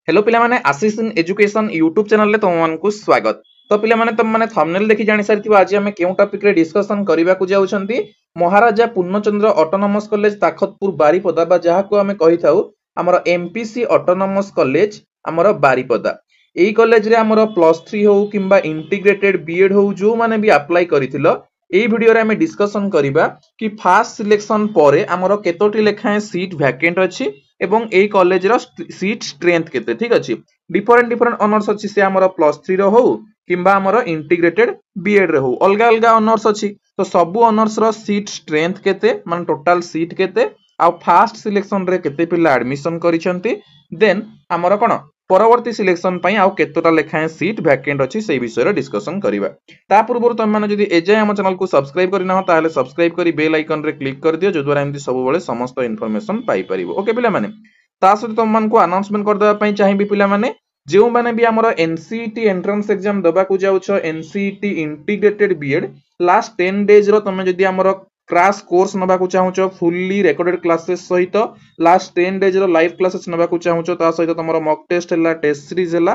Hello पिला माने आशीष in education YouTube channel रे तुमको स्वागत। तो पिला माने तुम माने थंबनेल देखि जानि सारथिबो आज हम केउ टॉपिक रे डिस्कशन करिबा को जाउछंती महाराजा पूर्णचंद्र ऑटोनोमस कॉलेज ताखतपुर बारीपदा बा जहा को हम कहि थाउ हमर एमपीसी ऑटोनोमस कॉलेज हमर बारीपदा। एई कॉलेज रे हमर +3 हो किंबा इंटीग्रेटेड बीएड हो जो माने भी अप्लाई करिथिलो एई वीडियो रे हम डिस्कशन करिबा कि फास्ट सिलेक्शन परे हमर केतोटी लेखाए सीट वैकेंट अछि एवं एई कॉलेज रो सीट स्ट्रेंथ केते ठीक अछि। डिफरेंट ऑनर्स अछि से हमर +3 रो हो किंबा हमर इंटीग्रेटेड बीएड रे हो अलगा अलगा ऑनर्स अछि तो सबु ऑनर्स रो सीट स्ट्रेंथ केते माने टोटल सीट केते आ फास्ट सिलेक्शन रे केते पिला एडमिशन करिसंती देन हमर कोन परवर्ती सिलेक्शन पई आ केतोटा लेखाए सीट वैकेंट अछि सेही विषय रे डिस्कशन करिबा। ता पूर्व तुम माने जदी एजे हम चैनल को सब्सक्राइब करि न ताले सब्सक्राइब करी बेल आइकन रे क्लिक कर दियो जो द्वारा एमती सब बेले समस्त इंफॉर्मेशन पाई परिबो। ओके पिला माने ता सहित तुम मान को अनाउंसमेंट कर देबा पई चाहिबी पिला माने जेउ माने भी हमर एनसीईटी एंट्रेंस एग्जाम दबा को जाउछो NCET integrated BEd last 10 days रो तुम जदी हमर क्रैश कोर्स नबा को चाहुछो फुल्ली रिकॉर्डेड क्लासेस सहित लास्ट 10 डेज रो लाइव क्लासेस नबा को चाहुछो ता सहित तमरो मॉक टेस्ट हला टेस्ट सीरीज हला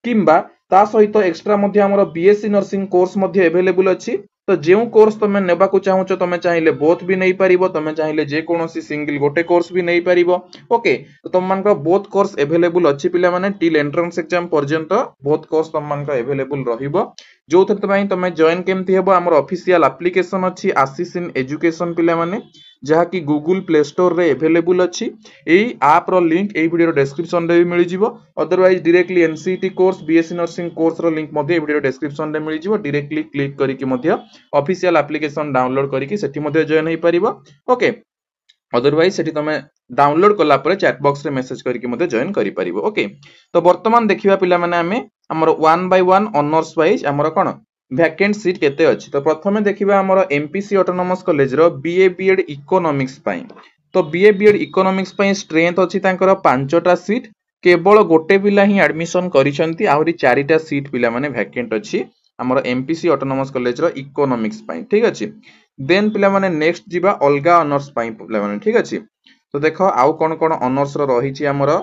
किंबा ता सहित एक्स्ट्रा मध्ये हमरो बीएससी नर्सिंग कोर्स मध्ये अवेलेबल अछि तो जेउ कोर्स तमे नेबा को चाहुछो तमे चाहिले बोथ भी नै परिबो तमे चाहिले जे कोनोसी सिंगल गोटे कोर्स भी नै परिबो। ओके तो तम मान को बोथ कोर्स अवेलेबल अछि पिला माने टिल एंट्रेंस एग्जाम पर्यंत बोथ कोर्स तम मान को अवेलेबल रहिबो जो थत पई तमे जॉइन केमती हेबो हमर ऑफिशियल एप्लीकेशन अछि आशीष इन एजुकेशन पिला माने जहा कि गूगल प्ले स्टोर रे अवेलेबल अछि एई ऐप रो लिंक एई वीडियो डिस्क्रिप्शन रे मिलि जिवो otherwise directly NCET course BSc nursing course रो लिंक मध्ये वीडियो डिस्क्रिप्शन रे मिलि जिवो डायरेक्टली क्लिक करी कि मध्ये ऑफिशियल एप्लीकेशन डाउनलोड करी कि सेठी मध्ये जॉइन होई परिबो। ओके अदरवाइज सेठी तमे डाउनलोड कला परे चैट बॉक्स रे मेसेज करी कि मध्ये जॉइन करी परिबो। ओके तो वर्तमान देखिबा पिला माने हमें हमर 1 बाय 1 ऑनर्स वाइज हमर कोन वैकेंट सीट केते अछि तो प्रथमे देखिबा हमर एमपीसी ऑटोनोमस कॉलेज रो बीए बीएड इकोनॉमिक्स पई तो बीए बीएड इकोनॉमिक्स पई स्ट्रेंथ अछि तांकर 5टा सीट केवल गोटे पिला ही एडमिशन करिसंती आहुरी 4टा सीट पिला माने वैकेंट अछि हमर एमपीसी ऑटोनोमस कॉलेज रो इकोनॉमिक्स पई ठीक अछि। देन पिला माने नेक्स्ट जिबा अलगा ऑनर्स पई पिला माने ठीक अछि तो देखो आउ कोन कोन ऑनर्स रो रहिछि हमर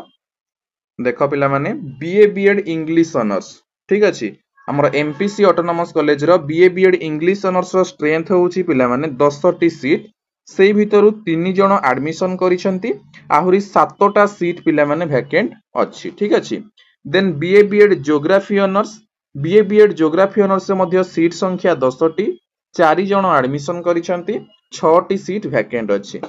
देखो पिला माने बीए बीएड इंग्लिश ऑनर्स ठीक अछि हमर एमपीसी ऑटोनोमस कॉलेज रो बीए बीएड इंग्लिश ऑनर्स रो स्ट्रेंथ होउछि पिला माने 10टी सीट सेही भितरु 3 जण एडमिशन करिसंती आहुरी 7टा सीट पिला माने वैकेंट अछि ठीक अछि। Then BA BEd geography honours BA BEd geography honours रे मध्ये सीट संख्या 10टी 4 जण एडमिशन करिसंती 6टी सीट वैकेंट अछि।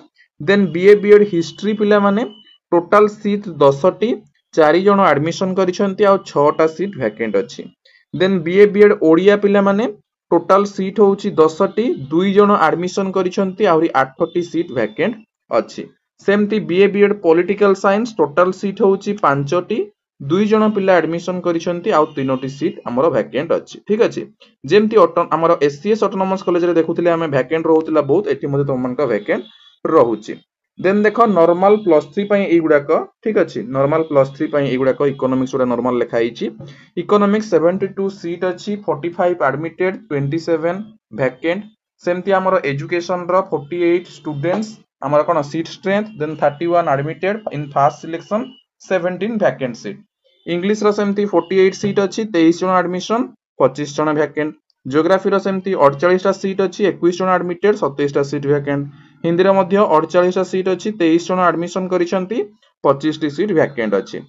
देन बीए बीएड हिस्ट्री पिला माने टोटल सीट 10टी 4 जण एडमिशन करिसंती आ 6टा सीट वैकेंट अछि। देन बीए बीएड ओडिया पिला माने टोटल सीट होउची 10टी 2 जण एडमिशन करिसंती आहुरी 8टी सीट वैकेंट अछि। सेमती BA BEd political science total seat होउची 5टी 2 जण पिला एडमिशन करिसंती आ 3टी सीट हमरो वैकेंट अछि ठीक अछि। जेमती हमरो एससीएस ऑटोनोमस कॉलेज रे देखुथिले हमें वैकेंट रहउतला बहुत एठी मध्ये तमन का वैकेंट रहउची। देन देखो नॉर्मल +3 पई ए गुडा को ठीक अछि नॉर्मल +3 पई ए गुडा को इकोनॉमिक्स गुडा नॉर्मल लिखा हिची इकोनॉमिक्स 72 सीट अछि 45 एडमिटेड 27 वैकेंट सेमती हमरो एजुकेशन रो 48 स्टूडेंट्स हमरो कोन seat strength then 31 admitted in first selection 17 vacant seat English रो सेमती 48 सीट अछि 23 जण एडमिशन 25 जण वैकेंट ज्योग्राफी रो सेमती 48 टा सीट अछि 21 जण एडमिटेड 27 टा सीट वैकेंट हिंदी रो मध्ये 48 टा सीट अछि 23 जण एडमिशन करिसंती 25 टी सीट वैकेंट अछि।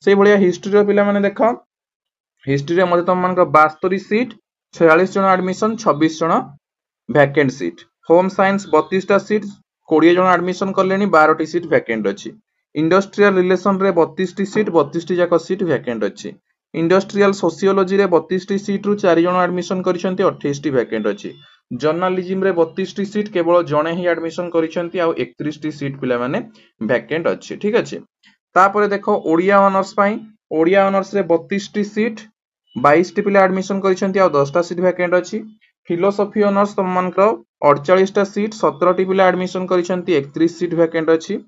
सेही भलिया हिस्ट्री रो पिला माने देखो हिस्ट्री रे मध्ये तम मान को 72 सीट 46 जण एडमिशन 26 जण वैकेंट सीट होम साइंस 32 टा सीट 20 जण एडमिशन करलेनी 12 टी सीट वैकेंट अछि। इंडस्ट्रियल रिलेशन रे 32 टी सीट 32 टी जाक सीट वैकेंट अछि। इंडस्ट्रियल सोशियोलॉजी रे 32 टी सीट रु 4 जण एडमिशन करिसंती 28 टी वैकेंट अछि। जर्नलिज्म रे 32 टी सीट केवल जणे ही एडमिशन करिसंती आ 31 टी सीट पिला माने वैकेंट अछि ठीक अछि। तापरे देखो ओडिया ऑनर्स पई ओडिया ऑनर्स रे 32 टी सीट 22 टी पिला एडमिशन करिसंती आ 10 टा सीट वैकेंट अछि। फिलोसॉफी ऑनर्स तमनकर 48 टा सीट 17 टी पिला एडमिशन करिसंती 31 सीट वैकेंट अछि।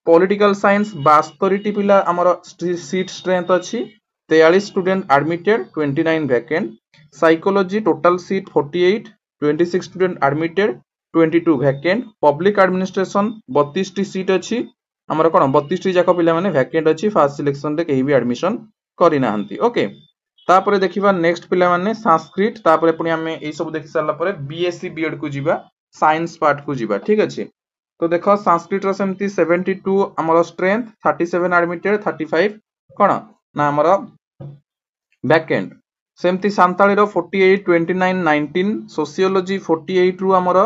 पॉलिटिकल साइंस 72 टी पिला हमर सीट स्ट्रेंथ अछि 43 student admitted 29 vacant. Psychology total seat 48 26 student admitted 22 vacant. Public administration 32 T seat अछि हमर कोन 32 टी जाक पिला माने वैकेंट अछि फास्ट सिलेक्शन रे केही भी एडमिशन करि नाहंती ओके तापर देखिबा नेक्स्ट पिला माने संस्कृत तापर पुनी हमें ए सब देखि सारला परे बीएससी बीएड को जिबा साइंस पार्ट को जिबा ठीक अछि तो देखो संस्कृत रो सेमती 72 हमर स्ट्रेंथ 37 एडमिटेड 35 कोन ना हमर बैकएंड सेमती सांताली रो 48 29 19 सोशियोलॉजी 48 रु हमर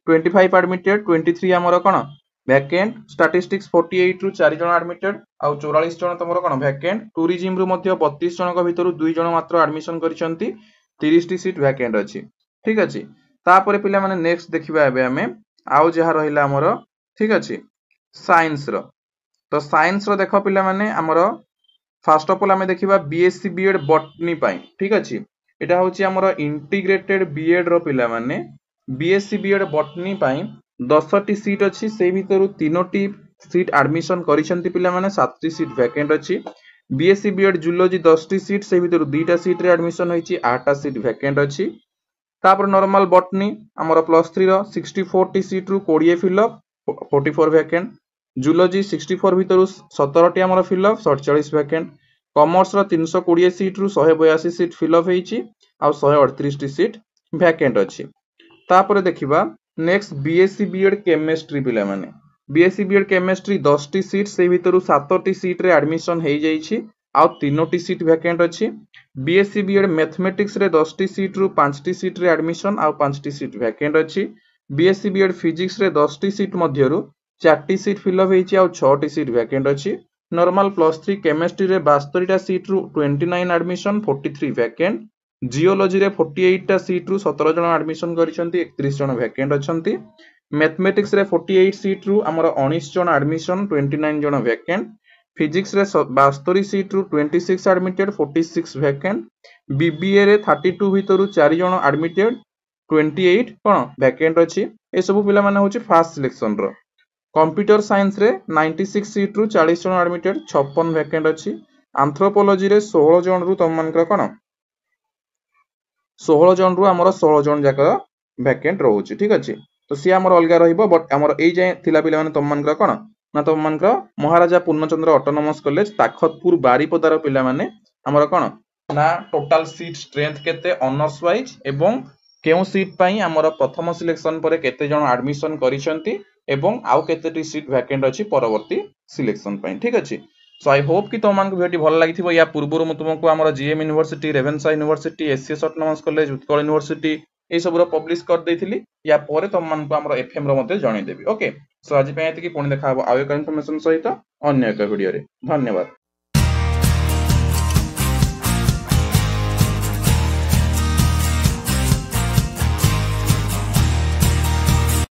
25 एडमिटेड 23 हमर कोन बैकएंड स्टैटिस्टिक्स 48 रु 4 जन एडमिटेड आ 44 जन तमरो कोन बैकएंड टूरिज्म रु मध्ये 32 जन को भितरु 2 जन मात्र एडमिशन करिसंती 30 टी सीट वैकेंट अछि ठीक अछि तापर पिला माने नेक्स्ट देखिबा एबे हमें आउ जहा रहिला हमर ठीक अछि साइंस रो तो साइंस रो देखो पिला माने हमर फर्स्ट ऑफ ऑल हमें देखिबा बीएससी बीएड बॉटनी पाई ठीक अछि एटा होची हमर इंटीग्रेटेड बीएड रो पिला माने बीएससी बीएड बॉटनी पाई 10 टी सीट अछि से भितरु 3 टी सीट एडमिशन करिसंती पिला माने 7 टी सीट वैकेंट अछि बीएससी बीएड जूलॉजी 10 टी सीट से भितरु 2 टा सीट रे एडमिशन होईची 8 टा सीट वैकेंट अछि तापर नॉर्मल बॉटनी हमर प्लस 3 रो 64 टी सीट रु 20 फिलअप 44 वैकेंट जूलॉजी 64 भितरु 17 टी हमर फिलअप 47 वैकेंट कॉमर्स रो 320 सीट रु 182 सीट फिलअप हेईची आ 138 टी सीट वैकेंट अछि तापर देखिबा नेक्स्ट बीएससी बीएड केमिस्ट्री पिला माने बीएससी बीएड केमिस्ट्री 10 टी सीट से भितरु 7 टी सीट रे एडमिशन हेई जाईची आ 3 टी सीट वैकेंट अछि बीएससी बीएड मैथमेटिक्स रे 10 टी सीट रु 5 टी सीट रे एडमिशन आ 5 टी सीट वैकेंट अछि बीएससी बीएड फिजिक्स रे 10 टी सीट मध्यरु 4 टी सीट फिलअप हेईची आ 6 टी सीट वैकेंट अछि नॉर्मल प्लस 3 केमिस्ट्री रे 72 टा सीट रु 29 एडमिशन 43 वैकेंट जियोलॉजी रे 48 टा सीट रु 17 जन एडमिशन करिसंती 31 जन वैकेंट अछंती मैथमेटिक्स रे 48 सीट रु हमर 19 जन एडमिशन 29 जन वैकेंट फिजिक्स रे 72 सीट रु 26 एडमिटेड 46 वैकेंट बीबीए रे 32 भितरु 4 जन एडमिटेड 28 कोन वैकेंट अछि ए सब पिला माने होची फर्स्ट सिलेक्शन रो कंप्यूटर साइंस रे 96 सीट रु 40 जन एडमिटेड 56 वैकेंट अछि एंथ्रोपोलॉजी रे 16 जन रु तम मानकर कोन 16 जन रु हमर 16 जन जाकर वैकेंट रहउची ठीक अछि तो सी हमर अलगा रहिबो बट हमर एई जाय थिला पिला माने तम मानकर कोन ना तम मानकर महाराजा पूर्णचंद्र ऑटोनोमस कॉलेज ताखतपुर बारीपदार पिला माने हमर कोन ना टोटल सीट स्ट्रेंथ केते ऑनर्स वाइज एवं केउ सीट पई हमर प्रथम सिलेक्शन परे केते जन एडमिशन करिसंती एवं आउ केते टी सीट वैकेंट अछि परवर्ती सिलेक्शन पई ठीक अछि सो आई होप कि तुम मानक भिडियो भल लागिथिबो या पूर्वरु म तुमको हमर GM University Ravenshaw University SCS autonomous college Utkal university ए सब रो पब्लिश कर देथिली या परे तुम मानक हमर एफएम रो मध्ये जणै देबी ओके सो आज पय एति कि पुणी देखा हबो आउ एक इन्फॉर्मेशन सहित अन्य एक वीडियो रे धन्यवाद।